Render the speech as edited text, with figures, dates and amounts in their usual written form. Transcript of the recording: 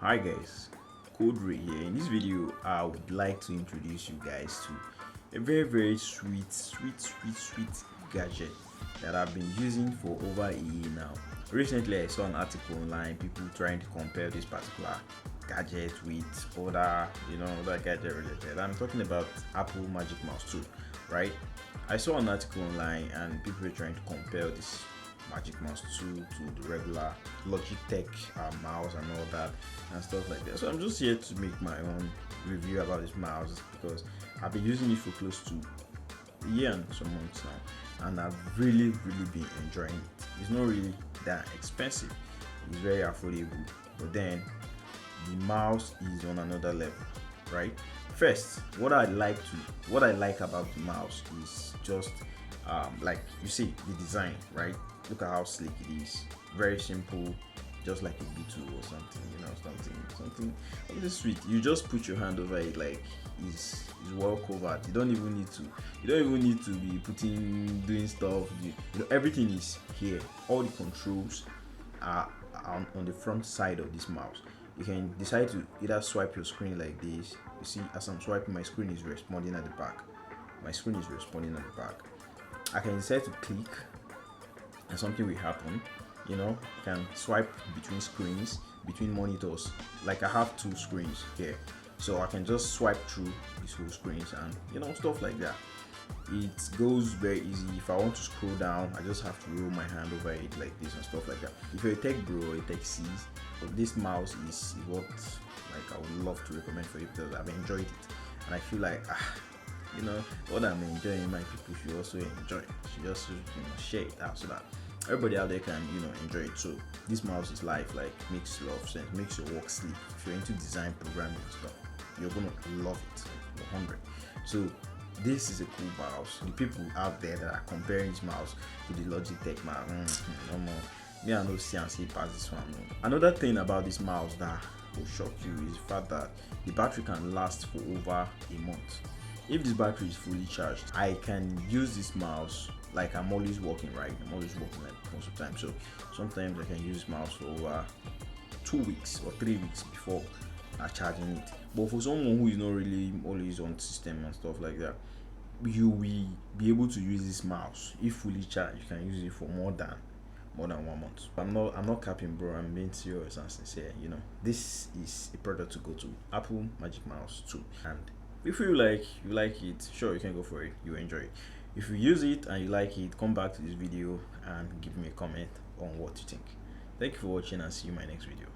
Hi guys, Code Ray here. In this video, I would like to introduce you guys to a very sweet gadget that I've been using for over a year now. Recently, I saw an article online, people trying to compare this particular gadget with other gadget related. I'm talking about Apple Magic Mouse 2, right? I saw an article online and people were trying to compare this Magic Mouse 2 to the regular Logitech mouse and all that and stuff like that. So I'm just here to make my own review about this mouse because I've been using it for close to a year and some months now, and I've really been enjoying it. It's not really that expensive, it's very affordable, but then the mouse is on another level, right? First, what I like about the mouse is just like you see the design, right? Look at how sleek it is. Very simple, just like a B2 or something, something this sweet. You just put your hand over it, like it's well covered. You don't even need to be doing stuff. Everything is here. All the controls are on the front side of this mouse. You can decide to either swipe your screen like this. You see, as I'm swiping, my screen is responding at the back. I can decide to click and something will happen. You can swipe between screens, between monitors. Like I have two screens here, so I can just swipe through these whole screens and stuff like that. It goes very easy. If I want to scroll down, I just have to roll my hand over it like this and stuff like that. If you're a tech bro or a tech sis, this mouse is what I would love to recommend for you because I've enjoyed it and I feel like what I'm enjoying, my people should also enjoy it. Should just share it out so that everybody out there can enjoy it. So this mouse is life, like makes a lot of sense, makes your work sleek. If you're into design programming and stuff, you're gonna love it like 100. So this is a cool mouse. The people out there that are comparing this mouse to the Logitech mouse, no more. Me I know see and see pass this one. No. Another thing about this mouse that will shock you is the fact that the battery can last for over a month. If this battery is fully charged, I can use this mouse like I'm always working, right? I'm always working like most of the time. So sometimes I can use this mouse for over 2 weeks or 3 weeks before charging it. But for someone who is not really always on system and stuff like that, you will be able to use this mouse if fully charged. You can use it for more than 1 month. I'm not capping, bro. I'm being serious and sincere. This is a product to go to. Apple Magic Mouse 2, and if you like it, sure, you can go for it. You enjoy it. If you use it and you like it, come back to this video and give me a comment on what you think. Thank you for watching and see you in my next video.